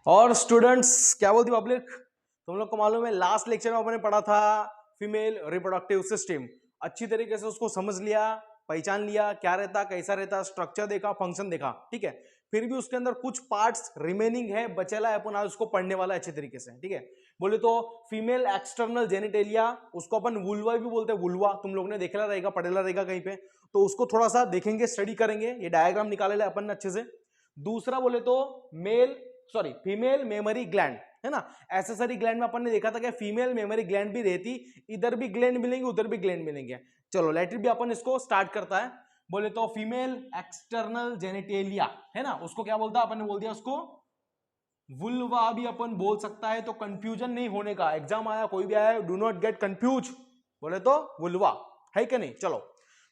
और स्टूडेंट्स क्या बोलती पब्लिक, तुम लोग को मालूम है लास्ट लेक्चर में अपने पढ़ा था फीमेल रिप्रोडक्टिव सिस्टम। अच्छी तरीके से उसको समझ लिया, पहचान लिया क्या रहता, कैसा रहता, स्ट्रक्चर देखा, फंक्शन देखा, ठीक है। फिर भी उसके अंदर कुछ पार्ट्स रिमेनिंग है, बचेला है, अपन आज उसको पढ़ने वाला है अच्छे तरीके से, ठीक है। बोले तो फीमेल एक्सटर्नल जेनिटेलिया, उसको अपन वुल्वा भी बोलते हैं, वुल्वा तुम लोग ने देखला रहेगा, पढ़ेला रहेगा कहीं पे, तो उसको थोड़ा सा देखेंगे, स्टडी करेंगे, ये डायग्राम निकाले अपन अच्छे से। दूसरा बोले तो फीमेल मेमोरी ग्लैंड है ना। एसेसरी ग्लैंड में अपन ने देखा था कि फीमेल मेमोरी ग्लैंड भी रहती, इधर भी ग्लैंड मिलेंगे, उधर भी ग्लैंड मिलेंगे। चलो लेटर भी अपन इसको स्टार्ट करता है। बोले तो फीमेल एक्सटर्नल जेनिटेलिया है ना, उसको क्या बोलता है, अपन ने बोल दिया उसको वुल्वा भी अपन बोल सकता है। तो कंफ्यूजन नहीं होने का, एग्जाम आया कोई भी आया, डू नॉट गेट कंफ्यूज, बोले तो वुल्वा है कि नहीं। चलो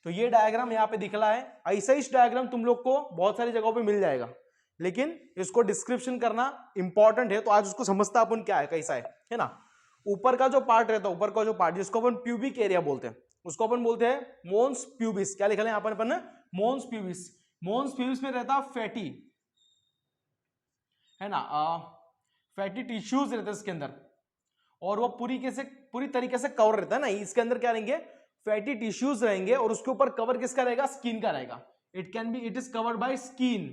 तो ये डायग्राम यहाँ पे दिखला है, ऐसा ही डायग्राम तुम लोग को बहुत सारी जगहों पे मिल जाएगा, लेकिन इसको डिस्क्रिप्शन करना इंपॉर्टेंट है। तो आज उसको समझता अपन क्या है, कैसा है ना। ऊपर का जो पार्ट रहता है, ऊपर का जो पार्ट जिसको अपन प्यूबिक एरिया बोलते हैं, उसको अपन बोलते हैं मोन्स प्यूबिस। क्या लिखा है यहाँ पर अपन ने, मोन्स प्यूबिस। मोन्स प्यूबिस में रहता फैटी है ना, फैटी टिश्यूज रहते हैं इसके अंदर, और वो पूरी तरीके से कवर रहता है ना। इसके अंदर क्या रहेंगे, फैटी टिश्यूज रहेंगे, और उसके ऊपर कवर किसका रहेगा, स्किन का रहेगा। It is covered by skin,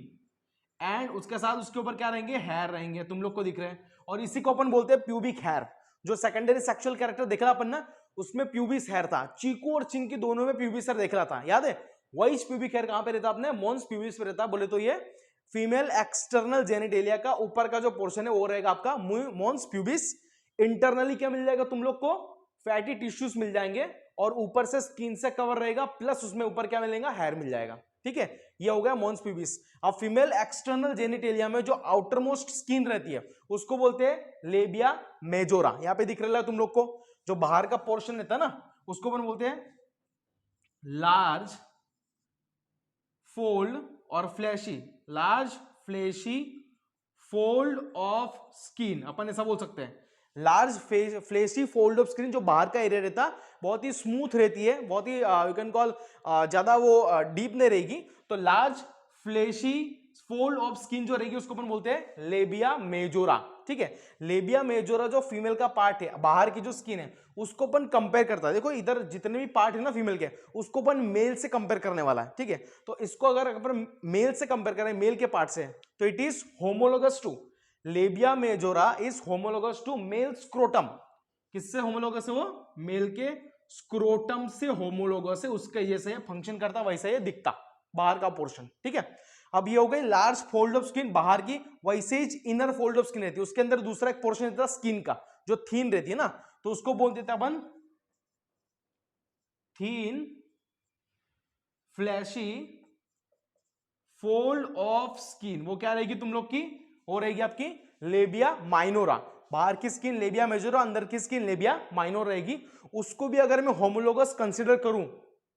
and उसके साथ उसके ऊपर क्या रहेंगे, हेयर रहेंगे, तुम लोग को दिख रहे हैं। और इसी को अपन बोलते हैं प्यूबिक हेयर। जो सेकेंडरी सेक्सुअल कैरेक्टर देख रहा अपन ना, उसमें प्यूबिस हेयर था। चीकू और चिंकी दोनों में प्यूबिस हेयर देख रहा था, याद है। वही प्यूबिक हेयर कहां पे रहता अपने, मोन्स प्यूबिस पे रहता। बोले तो ये फीमेल एक्सटर्नल जेनिटेलिया का ऊपर का जो पोर्शन है वो रहेगा आपका मोन्स प्यूबिस। इंटरनली क्या मिल जाएगा तुम लोग को, फैटी टिश्यूज मिल जाएंगे, और ऊपर से स्किन से कवर रहेगा, प्लस उसमें ऊपर क्या मिलेगा, हेयर मिल जाएगा, ठीक है। ये हो गया मोन्स प्यूबिस। अब फीमेल एक्सटर्नल जेनिटेलिया में जो आउटर मोस्ट स्किन रहती है उसको बोलते हैं लेबिया मेजोरा। यहां पे दिख रहा है तुम लोग को, जो बाहर का पोर्शन रहता है ना, उसको अपन बोलते हैं लार्ज फोल्ड और fleshy, large flashy fold of skin, अपन ऐसा बोल सकते हैं। Large flashy fold of skin, जो बाहर का एरिया रहता बहुत ही स्मूथ रहती है, बहुत ही यू कैन कॉल ज्यादा वो डीप नहीं रहेगी। तो large flashy fold of skin जो रहेगी उसको अपन बोलते हैं लेबिया मेजोरा, ठीक है। लेबिया मेजोरा जो फीमेल का पार्ट है, बाहर की जो स्किन है, उसको अपन कंपेयर करता है। देखो इधर जितने भी पार्ट है ना फीमेल के, उसको अपन मेल से कंपेयर करने वाला है, ठीक है। तो इसको अगर अपन मेल से कंपेयर करें, मेल के पार्ट से, तो it is homologous to labia majora is homologous to male scrotum. किससे होमोलोगस है वो, मेल के स्क्रोटम से होमोलोगस है, उसके जैसे फंक्शन करता, वैसे ये दिखता बाहर का पोर्शन, ठीक है। अब ये हो गई लार्ज फोल्ड ऑफ स्किन बाहर की, वैसे ही इनर फोल्ड ऑफ स्किन रहती है, उसके अंदर दूसरा एक पोर्शन रहता है स्किन का, जो थीन रहती है ना, तो उसको बोल देते हैं अपन थीन फ्लैशी फोल्ड ऑफ स्किन। वो क्या रहेगी तुम लोग की, वो रहेगी आपकी लेबिया माइनोरा। बाहर की स्किन लेबिया मेजोरा, अंदर की स्किन लेबिया माइनोर रहेगी। उसको भी अगर मैं होमोलोगस कंसीडर करूं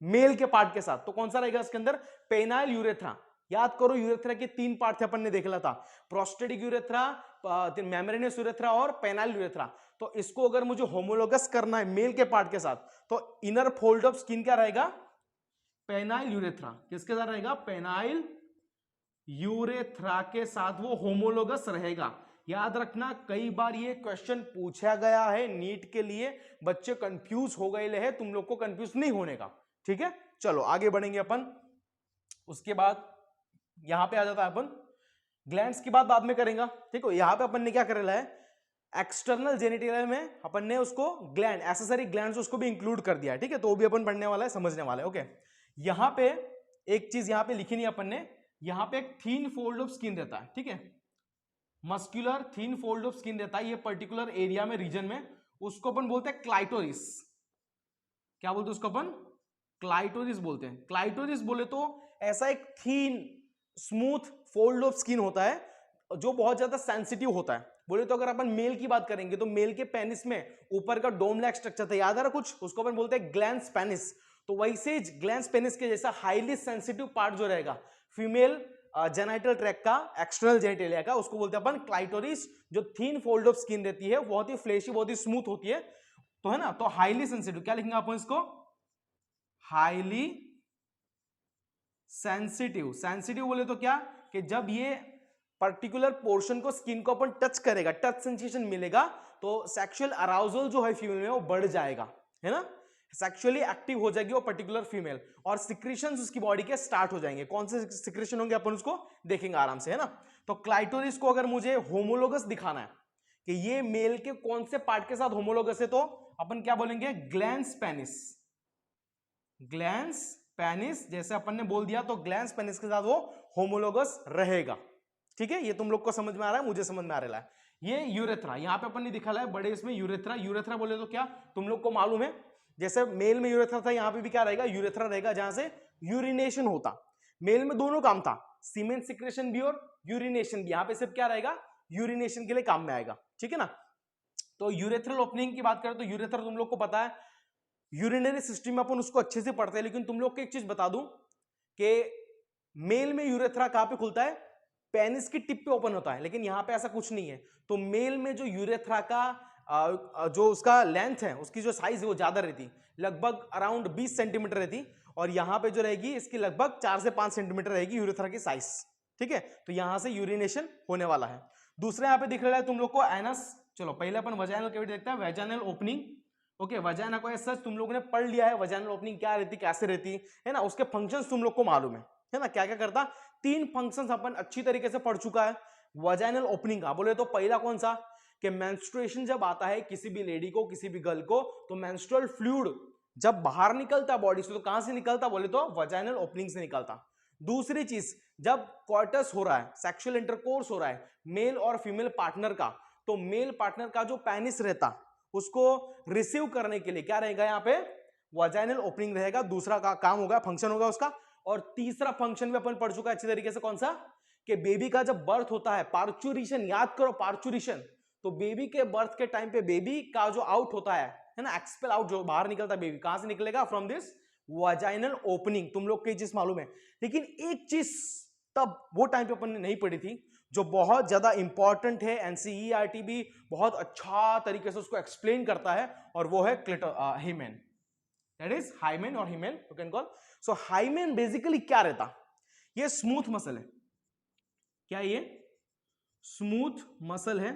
मेल के पार्ट के साथ, तो कौन सा रहेगा इसके अंदर, पेनाइल यूरेथ्रा। याद करो यूरेथ्रा के तीन पार्ट थे, अपन ने देखा था, प्रोस्टेटिक यूरेथ्रा, मेम्ब्रेनस यूरेथ्रा और पेनाइल यूरेथ्रा। तो इसको अगर मुझे होमोलोगस करना है मेल के पार्ट के साथ, तो इनर फोल्ड ऑफ स्किन क्या रहेगा, पेनाइल यूरेथ्रा। किसके साथ रहेगा, पेनाइल यूरेथ्रा के साथ वो होमोलोगस रहेगा। याद रखना कई बार ये क्वेश्चन पूछा गया है नीट के लिए, बच्चे कंफ्यूज हो गए हैं, तुम लोग को कंफ्यूज नहीं होने का, ठीक है। चलो आगे बढ़ेंगे अपन। उसके बाद यहां पे आ जाता है अपन, ग्लैंड्स की बात बाद में करेंगे, ठीक है। यहां पे अपन ने क्या करेला है, एक्सटर्नल जेनिटेलिया में अपन ने उसको ग्लैंड, एसेसरी ग्लैंड्स उसको भी इंक्लूड कर दिया है, ठीक है। तो वो भी अपन पढ़ने वाला है, समझने वाला है, ओके। यहां पे एक चीज यहां पे लिखी नहीं अपन ने, यहां पे एक थीन फोल्ड ऑफ स्किन रहता है, ठीक है। Muscular thin fold of skin रहता है ये पर्टिकुलर एरिया में, रीजन में, उसको अपन बोलते हैं क्लाइटोरिस। क्या बोलते हैं उसको अपन, क्लाइटोरिस बोलते हैं। क्लाइटोरिस बोले तो ऐसा एक थीन स्मूथ फोल्ड ऑफ स्किन होता है जो बहुत ज्यादा सेंसिटिव होता है। बोले तो अगर अपन मेल की बात करेंगे, तो मेल के पेनिस में ऊपर का डोम लाइक स्ट्रक्चर था, याद आ रहा कुछ, उसको अपन बोलते हैं ग्लैंस पेनिस। तो वैसे ग्लैंस पेनिस के जैसा हाईली सेंसिटिव पार्ट जो रहेगा फीमेल जेनाइटल ट्रैक्ट का, एक्सटर्नल जेनिटेलिया का, उसको बोलते हैं अपन क्लाइटोरिस। जो थीन फोल्ड ऑफ स्किन रहती है, बहुत ही फ्लैशी, बहुत ही स्मूथ होती है, तो है ना। तो हाईली सेंसिटिव, क्या लिखेंगे अपन इसको, हाईली सेंसिटिव। सेंसिटिव बोले तो क्या, कि जब ये पर्टिकुलर पोर्शन को, स्किन को अपन टच करेगा, टच सेंसेशन मिलेगा, तो सेक्सुअल अराउजल जो है फीमेल में वो बढ़ जाएगा, है ना, सेक्सुअली एक्टिव हो जाएगी वो पर्टिकुलर फीमेल, और सिक्रीशंस उसकी बॉडी के स्टार्ट हो जाएंगे। कौन से सिक्रीशन होंगे अपन उसको देखेंगे आराम से, है ना। तो क्लाइटोरिस को अगर मुझे होमोलोगस दिखाना है कि ये मेल के कौन से पार्ट के साथ होमोलोगस है, तो अपन क्या बोलेंगे, ग्लैंस पेनिस। ग्लैंस पेनिस जैसे अपन ने बोल दिया, तो ग्लैंस पेनिस के साथ वो होमोलोगस रहेगा। ठीक है, ये तुम लोग को समझ में आ रहा है, मुझे समझ में आ रहा है। ये यूरेथ्रा यहाँ पे अपन ने दिखा है बड़े इसमें, यूरेथ्रा। यूरेथ्रा बोले तो क्या तुम लोग को मालूम है, जैसे मेल में यूरेथ्रा था, यहाँ पे भी क्या रहेगा, यूरेथ्रा रहेगा, जहां से यूरिनेशन होता। मेल में दोनों काम था, सीमेंट सिक्रेशन भी और यूरिनेशन भी। यहाँ पे सिर्फ क्या रहेगा, यूरिनेशन के लिए काम में आएगा। ठीक है ना। तो यूरेथ्रल ओपनिंग की बात करें तो यूरेथ्रा तुम लोग को पता है, यूरिनरी सिस्टम में अपन उसको अच्छे से पढ़ते हैं, लेकिन तुम लोग को एक चीज बता दूं कि मेल में यूरेथ्रा कहां पे खुलता है, पेनिस की टिप पे ओपन होता है, लेकिन यहां पे ऐसा कुछ नहीं है। तो मेल में जो यूरेथ्रा का जो उसका लेंथ है, उसकी जो साइज है वो ज्यादा रहती, लगभग अराउंड 20 सेंटीमीटर रहती, और यहां पे जो रहेगी इसकी लगभग 4 से 5 सेंटीमीटर रहेगी यूरेथ्रा की साइज। ठीक है, तो यहां से यूरिनेशन होने वाला है। दूसरा यहाँ पे दिख रहा है तुम लोग को एनस। चलो पहले अपन वजाइनल कैविटी देखते हैं, वैजाइनल ओपनिंग। ओके, वजाइना को सच तुम लोगों ने पढ़ लिया है, वजाइनल ओपनिंग क्या रहती, कैसे रहती है ना, उसके फंक्शंस तुम लोग को मालूम है ना, क्या क्या करता। 3 फंक्शंस अपन अच्छी तरीके से पढ़ चुका है वजाइनल ओपनिंग का। बोले तो पहला कौन सा, कि मेंस्ट्रुएशन जब आता है किसी भी लेडी को, किसी भी गर्ल को, तो मेंस्ट्रुअल फ्लूइड जब बाहर निकलता बॉडी से, तो कहां से निकलता, बोले तो वजाइनल ओपनिंग से निकलता। दूसरी चीज, जब क्वार्टस हो रहा है, सेक्सुअल इंटरकोर्स हो रहा है मेल और फीमेल पार्टनर का, तो मेल पार्टनर का जो पेनिस रहता उसको रिसीव करने के लिए क्या रहेगा, यहाँ पे वजाइनल ओपनिंग रहेगा। दूसरा का काम होगा, फंक्शन होगा उसका। और तीसरा फंक्शन भी अपन पढ़ चुका है अच्छी तरीके से, कौन सा, कि बेबी का जब बर्थ होता है, पार्चुरेशन, याद करो पार्चुरेशन, तो बेबी के बर्थ के टाइम पे बेबी का जो आउट होता है ना, एक्सपेल आउट, जो बाहर निकलता है बेबी, कहां से निकलेगा, फ्रॉम दिस वजाइनल ओपनिंग। तुम लोग को चीज मालूम है, लेकिन एक चीज तब वो टाइम पे अपन ने नहीं पढ़ी थी, जो बहुत ज्यादा इंपॉर्टेंट है, एनसीईआरटी भी बहुत अच्छा तरीके से उसको एक्सप्लेन करता है, और वो है हाइमेन। दैट इज हाइमेन और hymen you can call. So hymen basically क्या रहता, ये स्मूथ मसल है। क्या ये स्मूथ मसल है,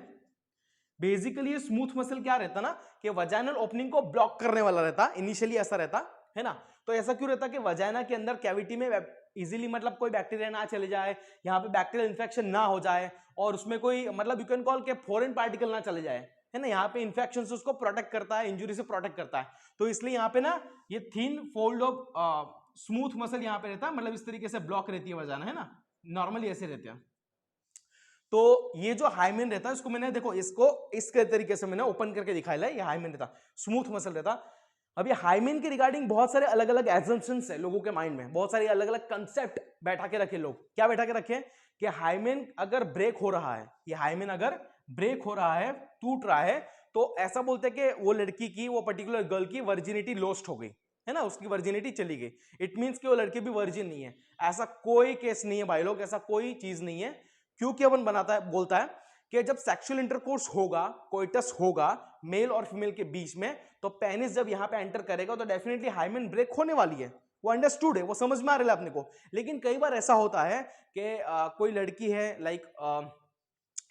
बेसिकली ये स्मूथ मसल क्या रहता ना, कि वजाइनल ओपनिंग को ब्लॉक करने वाला रहता, इनिशियली ऐसा रहता है ना। तो ऐसा क्यों रहता कि वजाइना के अंदर कैविटी में इजीली मतलब कोई बैक्टीरिया ना चले जाए, यहाँ पे बैक्टीरियल इन्फेक्शन ना हो जाए, और उसमें कोई मतलब यू कैन कॉल के फॉरेन पार्टिकल ना चले जाए, है ना। यहाँ पे इन्फेक्शन से उसको प्रोटेक्ट करता है, इंजुरी से प्रोटेक्ट करता है। तो इसलिए यहाँ पे ना ये thin fold of smooth muscle यहाँ पे रहता है, मतलब इस तरीके से ब्लॉक रहती है वजाइना, है ना, नॉर्मली ऐसे रहते हैं। तो ये जो हाइमेन रहता है, इसको मैंने देखो, इसको इस तरीके से मैंने ओपन करके दिखाया है, ये हाइमेन रहता, स्मूथ मसल रहता। अभी हाइमेन के रिगार्डिंग बहुत सारे अलग अलग एजम्पशंस है लोगों के माइंड में, बहुत सारे अलग अलग कंसेप्ट बैठा के रखे लोग। क्या बैठा के रखे कि हाइमेन अगर ब्रेक हो रहा है, ये हाइमेन अगर ब्रेक हो रहा है, टूट रहा है, तो ऐसा बोलते हैं कि वो लड़की की, वो पर्टिकुलर गर्ल की वर्जिनिटी लॉस्ट हो गई, है ना, उसकी वर्जिनिटी चली गई। इट मींस कि वो लड़की भी वर्जिन नहीं है। ऐसा कोई केस नहीं है भाई लोग, ऐसा कोई चीज नहीं है। क्योंकि अपन बनाता है, बोलता है कि जब सेक्सुअल इंटरकोर्स होगा, कोइटस होगा मेल और फीमेल के बीच में, तो पेनिस जब यहां पे एंटर करेगा तो डेफिनेटली हाइमेन ब्रेक होने वाली है। वो अंडरस्टूड है, वो समझ में आ रहा है अपने को। लेकिन कई बार ऐसा होता है कि कोई लड़की है लाइक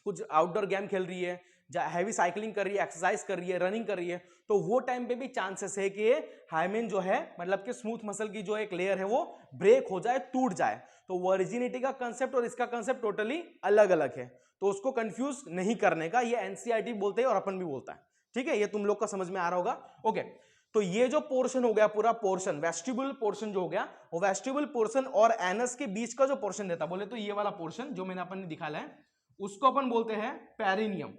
कुछ आउटडोर गेम खेल रही है, हैवी साइकिलिंग कर रही है, एक्सरसाइज कर रही है, रनिंग कर रही है, तो वो टाइम पे भी चांसेस है कि हाइमेन जो है, मतलब कि स्मूथ मसल की जो एक लेयर है वो ब्रेक हो जाए, टूट जाए। तो वर्जिनिटी का कंसेप्ट और इसका कंसेप्ट टोटली अलग अलग है, तो उसको कंफ्यूज नहीं करने का, ये एनसीईआरटी बोलते हैं और अपन भी बोलता है। ठीक है, ये तुम लोग का समझ में आ रहा होगा। ओके, तो ये जो पोर्शन हो गया, पूरा पोर्शन वेस्टिबुल पोर्शन जो हो गया, वो वेस्टिबुल पोर्शन और एनस के बीच का जो पोर्शन रहता, बोले तो ये वाला पोर्शन जो मैंने अपन ने दिखाया है, उसको अपन बोलते हैं पेरिनियम।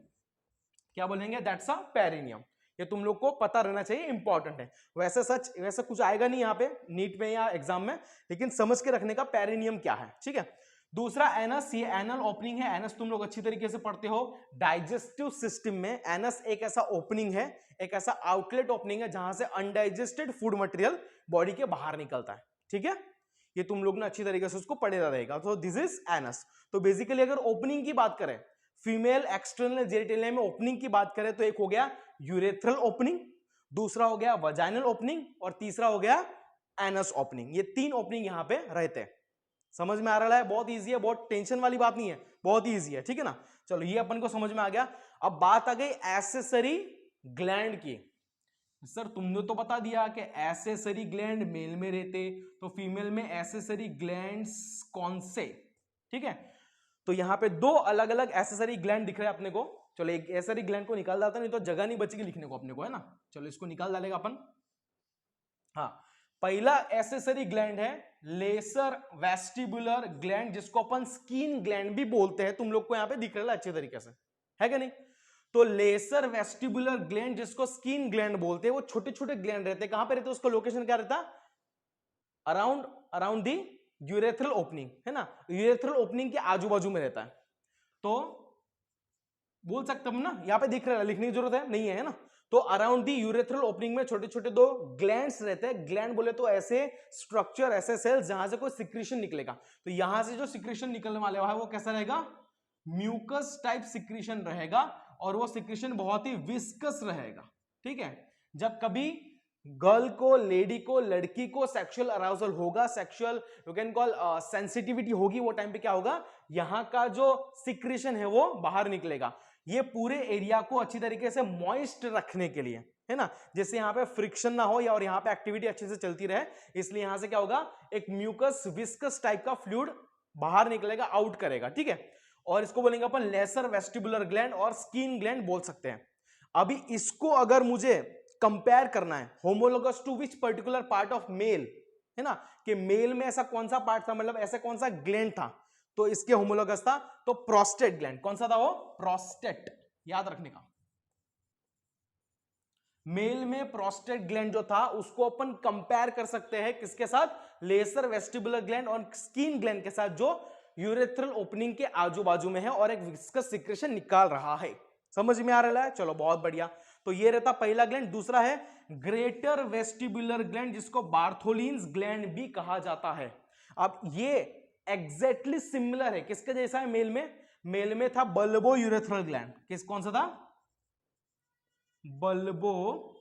क्या बोलेंगे, दैट्स अ पेरिनियम। ये तुम लोग को पता रहना चाहिए, इंपॉर्टेंट है। वैसे सच वैसे कुछ आएगा नहीं यहाँ पे नीट में या एग्जाम में, लेकिन समझ के रखने का पेरिनियम क्या है। ठीक है, दूसरा एनस, ये एनल ओपनिंग है। एनस तुम लोग अच्छी तरीके से पढ़ते हो, डाइजेस्टिव सिस्टम में एनस एक ऐसा ओपनिंग है, एक ऐसा आउटलेट ओपनिंग है जहां से अनडाइजेस्टेड फूड मटेरियल बॉडी के बाहर निकलता है। ठीक है, ये तुम लोग ने अच्छी तरीके से उसको पढ़ेगा रहेगा। तो दिस इज एनस। तो बेसिकली अगर ओपनिंग की बात करें, फीमेल एक्सटर्नल जेनिटलिया में ओपनिंग की बात करें, तो एक हो गया यूरेथ्रल ओपनिंग, दूसरा हो गया वजाइनल ओपनिंग, और तीसरा हो गया एनस ओपनिंग। ये 3 ओपनिंग यहां पे रहते हैं। समझ में आ रहा है? बहुत इजी है, बहुत टेंशन वाली बात नहीं है, बहुत ही इजी है, ठीक है ना। चलो ये अपन को समझ में आ गया। अब बात आ गई एक्सेसरी ग्लैंड की। सर तुमने तो बता दिया कि एक्सेसरी ग्लैंड मेल में रहते, तो फीमेल में एक्सेसरी ग्लैंड्स कौन से, ठीक है। तो यहां पे दो अलग अलग एक्सेसरी ग्लैंड दिख रहे हैं अपने को। चलो एक एक्सेसरी ग्लैंड को निकाल डालता, नहीं तो जगह नहीं बचेगी लिखने को अपने को, है ना। चलो इसको निकाल डालेगा अपन। हाँ, पहला एक्सेसरी ग्लैंड है लेसर वेस्टिबुलर ग्लैंड, जिसको अपन स्किन ग्लैंड भी बोलते हैं। तुम लोग को यहां पे दिख रहा है अच्छे तरीके से, है क्या नहीं। तो लेसर वेस्टिबुलर ग्लैंड जिसको स्किन ग्लैंड बोलते हैं, वो छोटे छोटे ग्लैंड रहते हैं। कहां पे रहते हैं, उसका लोकेशन क्या रहता, around around the urethral opening, है ना। यूरेथ्रल ओपनिंग के आजू बाजू में रहता है। तो बोल सकते हम ना, यहां पे दिख रहा है, लिखने की जरूरत है नहीं है ना। तो अराउंड दी यूरेथ्रल ओपनिंग में छोटे छोटे दो ग्लैंड्स रहते हैं। ग्लैंड बोले तो ऐसे स्ट्रक्चर, ऐसे सेल्स जहां से कोई सिक्रीशन निकलेगा। तो यहां से जो सिक्रीशन निकलने वाले है वो कैसा रहेगा, म्यूकस टाइप सिक्रीशन रहेगा, और वो सिक्रीशन बहुत ही विस्कस रहेगा, ठीक है। जब कभी गर्ल को, लेडी को, लड़की को सेक्सुअल अराउजल होगा, sexual you can call sensitivity होगी, वो टाइम पे क्या होगा, यहां का जो सिक्रीशन है वो बाहर निकलेगा। ये पूरे एरिया को अच्छी तरीके से मॉइस्ट रखने के लिए, है ना, जैसे यहाँ पे फ्रिक्शन ना हो या और यहाँ पे एक्टिविटी अच्छे से चलती रहे, इसलिए यहां से क्या होगा, एक म्यूकस विस्कस टाइप का फ्लूइड बाहर निकलेगा, आउट करेगा, ठीक है। और इसको बोलेंगे अपन लेसर वेस्टिबुलर ग्लैंड और स्किन ग्लैंड बोल सकते हैं। अभी इसको अगर मुझे कंपेयर करना है homologous to which particular part of male, है ना, कि मेल में ऐसा कौन सा पार्ट था, मतलब ऐसा कौन सा ग्लैंड था, तो इसके होमोलोगस था तो प्रोस्टेट ग्लैंड। कौन सा था वो, प्रोस्टेट, याद रखने का। मेल में प्रोस्टेट ग्लैंड जो था उसको अपन कंपेयर कर सकते हैं किसके साथ, लेसर वेस्टिबुलर ग्लैंड और स्किन ग्लैंड के साथ, जो यूरेथ्रल ओपनिंग के आजू बाजू में है और एक विस्कस सिक्रेशन निकाल रहा है। समझ में आ रहा है, चलो बहुत बढ़िया। तो ये रहता पहला ग्लैंड। दूसरा है ग्रेटर वेस्टिबुलर ग्लैंड, जिसको बार्थोलिन्स ग्लैंड भी कहा जाता है। अब ये एग्जैक्टली सिमिलर है, किसके जैसा है, मेल में था बल्बो यूरेथ्रल ग्लैंड। किस कौन सा था, बल्बो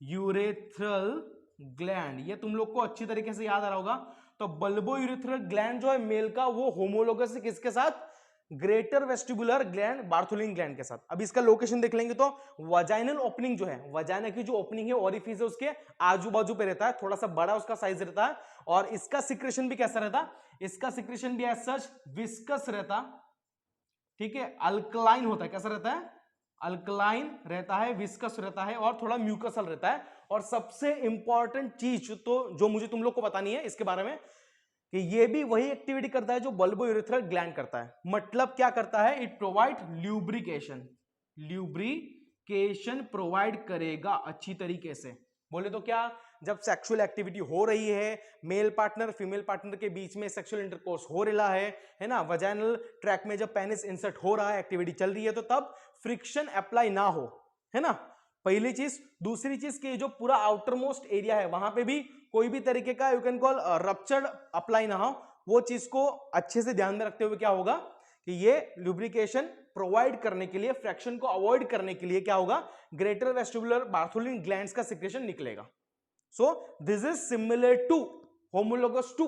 यूरेथ्रल ग्लैंड। ये तुम लोग को अच्छी तरीके से याद आ रहा होगा। तो बल्बो यूरेथ्रल ग्लैंड जो है मेल का, वो होमोलोगस है किसके साथ, greater vestibular gland Bartholin gland के साथ। अब इसका लोकेशन देख लेंगे तो वजाइनल ओपनिंग जो है, वजाइना की जो ओपनिंग है, ओरिफिस है, उसके आजू बाजू पे रहता है, थोड़ा सा बड़ा उसका साइज रहता है। और इसका सिक्रेशन भी कैसा रहता, इसका सिक्रेशन भी एज सच विस्कस रहता, ठीक है, अल्कलाइन होता है। कैसा रहता है, अल्कलाइन रहता है, विस्कस रहता है और थोड़ा म्यूकसल रहता है। और सबसे इंपॉर्टेंट चीज तो जो मुझे तुम लोग को बतानी है इसके बारे में, कि ये भी वही एक्टिविटी करता है जो बल्बो यूरेथ्रल ग्लैंड करता है। मतलब क्या करता है, it provide lubrication, lubrication provide करेगा अच्छी तरीके से। बोले तो क्या, जब सेक्सुअल एक्टिविटी हो रही है, मेल पार्टनर फीमेल पार्टनर के बीच में सेक्सुअल इंटरकोर्स हो रहा है ना, वजाइनल ट्रैक में जब पेनिस इंसर्ट हो रहा है, एक्टिविटी चल रही है, तो तब फ्रिक्शन अप्लाई ना हो, है ना, पहली चीज। दूसरी चीज कि जो पूरा आउटर मोस्ट एरिया है वहां पे भी कोई भी तरीके का you can call ruptured apply ना हो। वो चीज को अच्छे से ध्यान में रखते हुए क्या होगा कि ये लुब्रिकेशन प्रोवाइड करने के लिए, फ्रैक्शन को अवॉइड करने के लिए क्या होगा, ग्रेटर वेस्टिबुलर बार्थोलिन ग्लैंड्स का सिक्रेशन निकलेगा। So this is similar to homologous to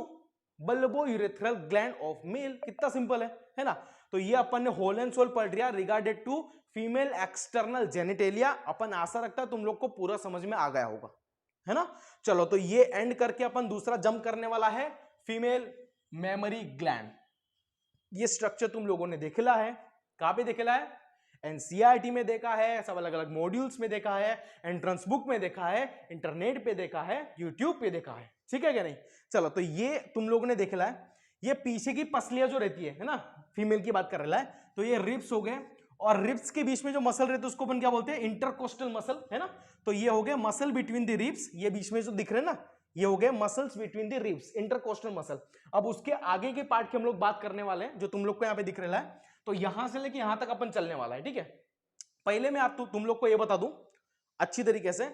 bulbourethral gland of male. कितना सिंपल है ना। तो ये अपन ने होल एंड सोल पढ़ लिया regarded to female external genitalia. अपन आशा रखता है तुम लोग को पूरा समझ में आ गया होगा, है ना। चलो तो ये एंड करके अपन दूसरा जंप करने वाला है फीमेल मेमोरी ग्लैंड। ये स्ट्रक्चर तुम लोगों ने देखला है, कहां पे देखला है, एनसीईआरटी में देखा है, सब अलग अलग मॉड्यूल्स में देखा है, एंट्रेंस बुक में देखा है, इंटरनेट पे देखा है, यूट्यूब पे देखा है, ठीक है क्या नहीं। चलो तो ये तुम लोगों ने देखला है। ये पीछे की पसलियां जो रहती है ना, फीमेल की बात कर रहा है, तो ये रिब्स हो गए, और रिब्स के बीच में जो मसल रहते हैं उसको अपन क्या बोलते हैं, इंटरकोस्टल मसल, है ना। तो ये हो गए मसल बिटवीन द रिब्स, ये बीच में जो दिख रहे हैं ना, ये हो गए muscles between the ribs, intercostal muscle. अब उसके आगे के पार्ट की हम लोग बात करने वाले हैं, जो तुम लोग को यहाँ पे दिख रहा है। तो यहां से लेके यहां तक अपन चलने वाला है, ठीक है। पहले मैं आप तुम लोग को यह बता दूं अच्छी तरीके से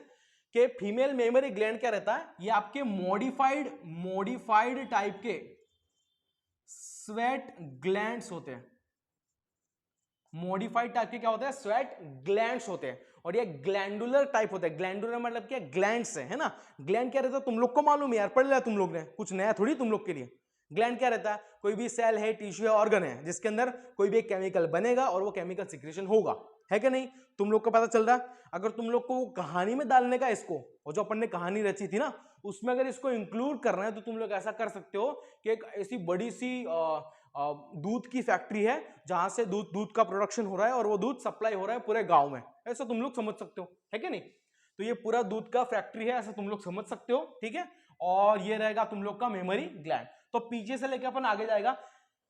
कि फीमेल मेमोरी ग्लैंड क्या रहता है। ये आपके मॉडिफाइड टाइप के स्वेट ग्लैंड्स होते हैं। मॉडिफाइड टाइप के क्या होते हैं, स्वेट ग्लैंड्स होते हैं। और ये ग्लैंडुलर टाइप होता है। ग्लैंडुलर मतलब क्या, ग्लैंड्स है ना। ग्लैंड क्या रहता है तुम लोग को मालूम है यार, पढ़ लिया तुम लोग ने, कुछ नया थोड़ी तुम लोग के लिए। ग्लैंड क्या रहता है? कोई भी सेल है, टिश्यू है, ऑर्गन है, जिसके अंदर कोई भी एक केमिकल बनेगा और वो केमिकल सिक्रेशन होगा, है कि नहीं? तुम लोग को पता चल रहा है? अगर तुम लोग को कहानी में डालने का इसको, और जो अपन ने कहानी रची थी ना, उसमें अगर इसको इंक्लूड करना है तो तुम लोग ऐसा कर सकते हो कि एक ऐसी बड़ी सी दूध की फैक्ट्री है जहां से दूध का प्रोडक्शन हो रहा है और वो दूध सप्लाई हो रहा है पूरे गांव में, ऐसा तुम लोग समझ सकते हो, है कि नहीं? तो ये पूरा दूध का फैक्ट्री है, ऐसा तुम लोग समझ सकते हो, ठीक है? और ये रहेगा तुम लोग का मेमोरी ग्लैंड। तो पीछे से लेकर अपन आगे जाएगा।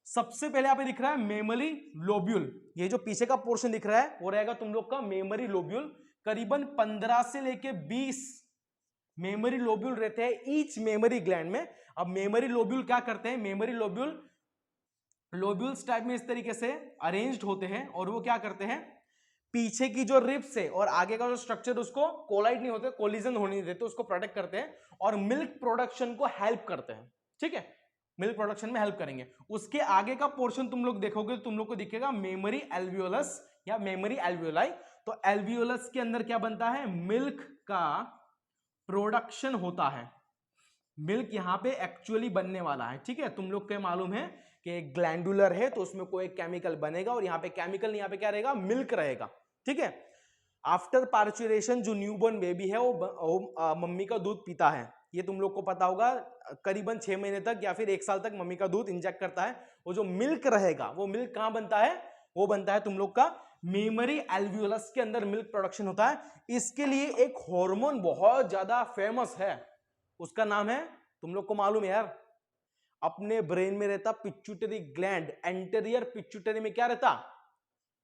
सबसे पहले यहाँ पे दिख रहा है मेमोरी लोब्यूल, ये जो पीछे का पोर्शन दिख रहा है वो रहेगा तुम लोग का मेमोरी लोब्यूल। करीबन 15 से लेके 20 मेमोरी लोब्यूल रहते हैं ईच मेमोरी ग्लैंड में। अब मेमोरी लोब्यूल क्या करते हैं? मेमोरी लोब्यूल्स टाइप में इस तरीके से अरेंज्ड होते हैं और वो क्या करते हैं, पीछे की जो रिब्स है और आगे का जो स्ट्रक्चर उसको कोलाइड नहीं होते, कोलिजन होने नहीं देते, उसको प्रोटेक्ट करते हैं और मिल्क प्रोडक्शन को हेल्प करते हैं, ठीक है? मिल्क प्रोडक्शन में हेल्प करेंगे। उसके आगे का पोर्शन तुम लोग देखोगे तो तुम लोग को दिखेगा मेमोरी एल्वियोलस या मेमोरी एल्वियोलाई। तो एल्वियोलस के अंदर क्या बनता है? मिल्क का प्रोडक्शन होता है। मिल्क यहां पे एक्चुअली बनने वाला है, ठीक है? तुम लोग को मालूम है कि ग्लैंडुलर है तो उसमें कोई केमिकल बनेगा और यहाँ पे केमिकल नहीं, यहाँ पे क्या रहेगा? मिल्क रहेगा, ठीक है? आफ्टर पार्चुरेशन जो न्यूबॉर्न बेबी है वो मम्मी का दूध पीता है, ये तुम लोग को पता होगा। करीबन 6 महीने तक या फिर 1 साल तक मम्मी का दूध इंजेक्ट करता है। वो जो मिल्क रहेगा वो मिल्क कहां बनता है? वो बनता है तुम लोग का मेमोरी एल्वियोलस के अंदर मिल्क प्रोडक्शन होता है। इसके लिए एक हार्मोन बहुत ज्यादा फेमस है, उसका नाम है, तुम लोग को मालूम है यार, अपने ब्रेन में रहता पिट्यूटरी ग्लैंड, एंटीरियर पिट्यूटरी में क्या रहता?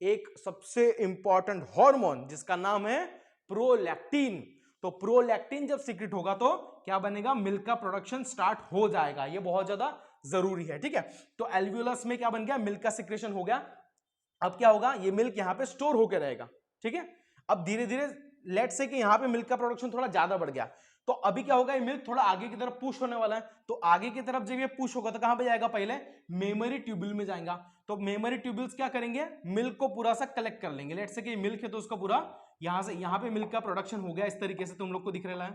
एक सबसे इंपॉर्टेंट हार्मोन जिसका नाम है प्रोलैक्टिन। तो प्रोलैक्टिन जब सीक्रेट होगा तो क्या बनेगा? मिल्क का प्रोडक्शन स्टार्ट हो जाएगा, ये बहुत ज्यादा जरूरी है, ठीक है? तो एल्वियोलस में क्या बन गया? मिल्क का सिक्रेशन हो गया। अब क्या होगा? ये मिल्क यहां पे स्टोर होकर रहेगा, ठीक है? अब धीरे धीरे लेट से कि यहां पे मिल्क का प्रोडक्शन थोड़ा ज्यादा बढ़ गया, तो अभी क्या होगा? ये मिल्क थोड़ा आगे की तरफ पुश होने वाला है। तो आगे की तरफ जब ये पुश होगा तो कहां पे जाएगा? पहले मेमोरी ट्यूब्यूल में जाएगा। तो मेमोरी ट्यूब्यूल्स क्या करेंगे? मिल्क को पूरा सा कलेक्ट कर लेंगे। लेट से कि मिल्क है तो उसका पूरा यहां से यहां पे मिल्क का प्रोडक्शन हो गया, इस तरीके से तुम लोग को दिख रहा है,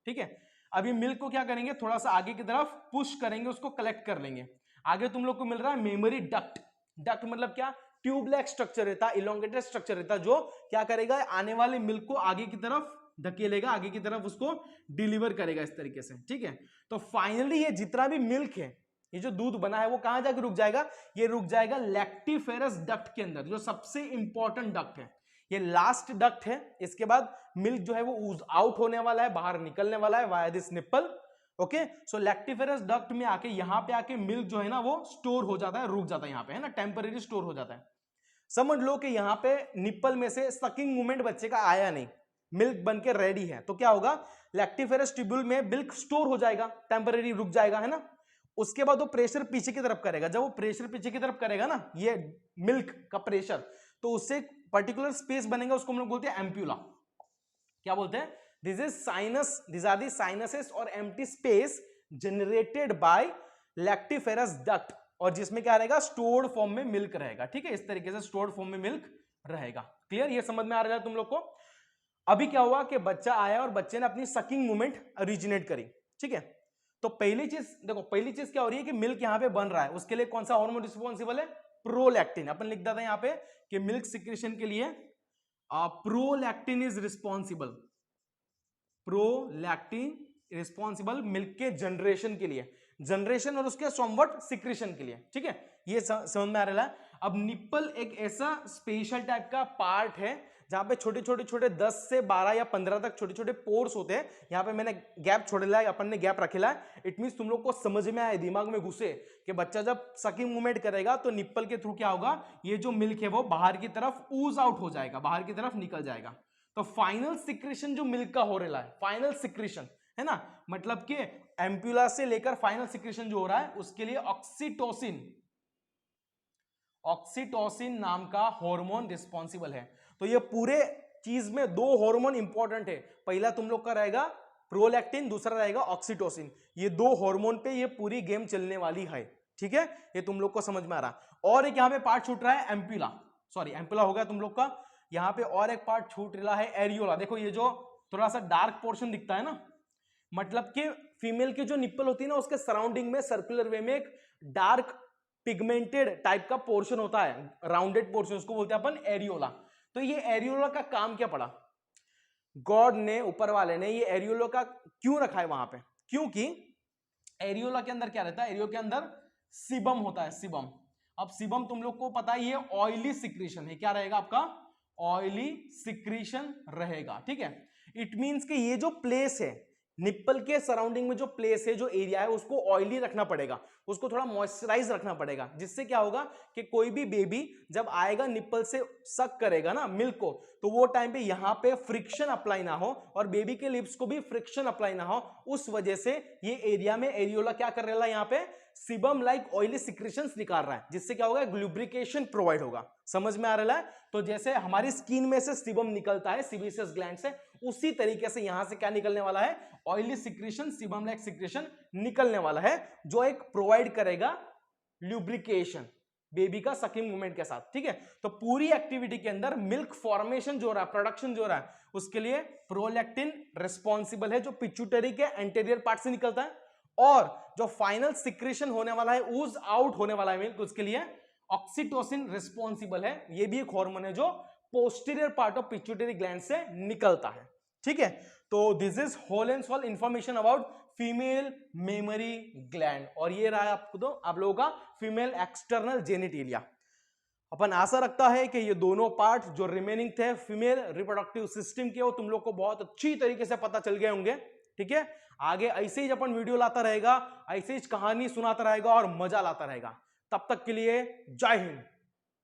ठीक है? अभी मिल्क को क्या करेंगे? थोड़ा सा आगे की तरफ पुश करेंगे, उसको कलेक्ट कर लेंगे। आगे तुम लोग को मिल रहा है मेमोरी डक्ट। डक्ट मतलब क्या? ट्यूबलाइक स्ट्रक्चर रहता है, इलोंगेटेड स्ट्रक्चर रहता है, जो क्या करेगा? आने वाले मिल्क को आगे की तरफ धकेलेगा, आगे की तरफ उसको डिलीवर करेगा इस तरीके से, ठीक है? तो फाइनली ये जितना भी मिल्क है, ये जो दूध बना है, वो कहां जाके रुक जाएगा? ये रुक जाएगा लैक्टिफेरस डक्ट के अंदर, जो सबसे इंपॉर्टेंट डक्ट है। ये लास्ट डक्ट है। इसके बाद मिल्क जो है वो ऊज आउट होने वाला है, बाहर निकलने वाला है via this nipple. Okay, so lactiferous duct में आके यहां पे आके मिल्क जो है ना वो स्टोर हो जाता है, रुक जाता है यहां पे, है ना, टेम्पररी स्टोर हो जाता है। समझ लो कि यहां पे निप्पल में से सकिंग मूवमेंट बच्चे का आया नहीं, मिल्क बनके रेडी है, तो क्या होगा? लैक्टिफेरस ट्यूब्यूल में मिल्क स्टोर हो जाएगा, टेम्पररी रुक जाएगा, है ना? उसके बाद वो प्रेशर पीछे की तरफ करेगा। जब वो प्रेशर पीछे की तरफ करेगा ना, ये मिल्क का प्रेशर, तो उससे पर्टिकुलर स्पेस बनेगा, उसको हम लोग बोलते हैं एम्प्यूला। क्या बोलते हैं? This is sinus, this are the sinuses और empty space generated by lactiferous duct, और जिसमें क्या रहेगा? स्टोर्ड फॉर्म में मिल्क रहेगा, ठीक है? इस तरीके से स्टोर्ड फॉर्म में मिल्क रहेगा। क्लियर? ये समझ में आ रहा है तुम लोग को? अभी क्या हुआ कि बच्चा आया और बच्चे ने अपनी सकिंग मूवमेंट ओरिजिनेट करी, ठीक है? तो पहली चीज देखो, पहली चीज क्या हो रही है कि मिल्क यहां पे बन रहा है, उसके लिए कौन सा हार्मोन रिस्पॉन्सिबल है? प्रोलैक्टिन। अपन लिख देते हैं यहां पे कि मिल्क सिक्रेशन के लिए prolactin is responsible, prolactin responsible milk के जनरेशन के लिए, जनरेशन और उसके समवट सिक्रेशन के लिए, ठीक है? ये समझ में आ रहा है? अब निप्पल एक ऐसा स्पेशल टाइप का पार्ट है जहां पे छोटे छोटे 10 से 12 या 15 तक छोटे छोटे पोर्स होते हैं। यहां पे मैंने गैप छोड़ेला है, अपन ने गैप रखेला है। इट मींस तुम लोग को समझ में आए, दिमाग में घुसे कि बच्चा जब सकिंग मूवमेंट करेगा तो निप्पल के थ्रू क्या होगा? ये जो मिल्क है वो बाहर की तरफ ऊज आउट हो जाएगा, बाहर की तरफ निकल जाएगा। तो फाइनल सिक्रेशन जो मिल्क का हो रहा है, फाइनल सिक्रेशन, है ना, मतलब कि एम्प्यूला से लेकर फाइनल सिक्रेशन जो हो रहा है उसके लिए ऑक्सीटोसिन नाम का हार्मोन रिस्पॉन्सिबल है। तो ये पूरे चीज में 2 हार्मोन इंपॉर्टेंट है। पहला तुम लोग का रहेगा प्रोलैक्टिन, दूसरा रहेगा ऑक्सीटोसिन। ये 2 हार्मोन पे ये पूरी गेम चलने वाली है, ठीक है? ये तुम लोग को समझ में आ रहा। और एक यहां पे पार्ट छूट रहा है, एम्प्यूला, सॉरी एम्प्यूला हो गया तुम लोग का। यहां पे और एक पार्ट छूट रहा है, एरियोला। देखो ये जो थोड़ा सा डार्क पोर्शन दिखता है ना, मतलब कि फीमेल की जो निप्पल होती है ना उसके सराउंडिंग में सर्कुलर वे में एक डार्क पिगमेंटेड टाइप का पोर्शन होता है, राउंडेड पोर्शन, उसको बोलते हैं अपन एरियोला। तो ये एरियोला का काम क्या पड़ा, गॉड ने, ऊपर वाले ने ये एरियोला का क्यों रखा है वहां पे, क्योंकि एरियोला के अंदर क्या रहता है, एरियो के अंदर सीबम होता है, सीबम। अब सीबम तुम लोग को पता है ये ऑयली सिक्रीशन है, क्या रहेगा आपका, ऑयली सिक्रीशन रहेगा, ठीक है। इट मींस कि ये जो प्लेस है निप्पल के सराउंडिंग में, जो प्लेस है, जो एरिया है, उसको ऑयली रखना पड़ेगा, उसको थोड़ा मॉइस्चराइज रखना पड़ेगा, जिससे क्या होगा कि कोई भी बेबी जब आएगा निप्पल से सक करेगा ना मिल्क को, तो वो टाइम पे यहां पे फ्रिक्शन अप्लाई ना हो और बेबी के लिप्स को भी फ्रिक्शन अप्लाई ना हो। उस वजह से ये एरिया में एरियोला क्या कर रहा है, यहाँ पे सीबम लाइक ऑयली सिक्रेशंस निकाल रहा है, जिससे क्या होगा, लुब्रिकेशन प्रोवाइड होगा। समझ में आ रहा है? तो जैसे हमारी स्किन में से सीबम निकलता है सीबेसियस ग्लैंड से, उसी तरीके से यहां से क्या निकलने वाला है, oily secretion, sebum like secretion निकलने वाला है, जो एक प्रोवाइड करेगा ल्यूब्रिकेशन बेबी का सकिंग मूवमेंट के साथ, ठीक है। तो पूरी एक्टिविटी के अंदर मिल्क फॉर्मेशन जो रहा है, प्रोडक्शन जो रहा है, उसके लिए प्रोलैक्टिन रिस्पॉन्सिबल है, जो पिट्यूटरी के एंटीरियर पार्ट से निकलता है, और जो फाइनल सिक्रेशन होने वाला है, ऊज आउट होने वाला है मिल्क, उसके लिए ऑक्सीटोसिन रिस्पॉन्सिबल है। ये भी एक हार्मोन है जो posterior part of pituitary gland से निकलता है, ठीक है। तो this is whole and sole information about female mammary gland, और ये रहा आपको तो आप लोगों का फीमेल एक्सटर्नल जेनिटेलिया। अपन आशा रखता है कि ये दोनों पार्ट जो रिमेनिंग थे फीमेल रिप्रोडक्टिव सिस्टम के, वो तुम लोग को बहुत अच्छी तरीके से पता चल गए होंगे, ठीक है। आगे ऐसे ही अपन वीडियो लाता रहेगा, ऐसे ही कहानी सुनाता रहेगा और मजा लाता रहेगा। तब तक के लिए जय हिंद।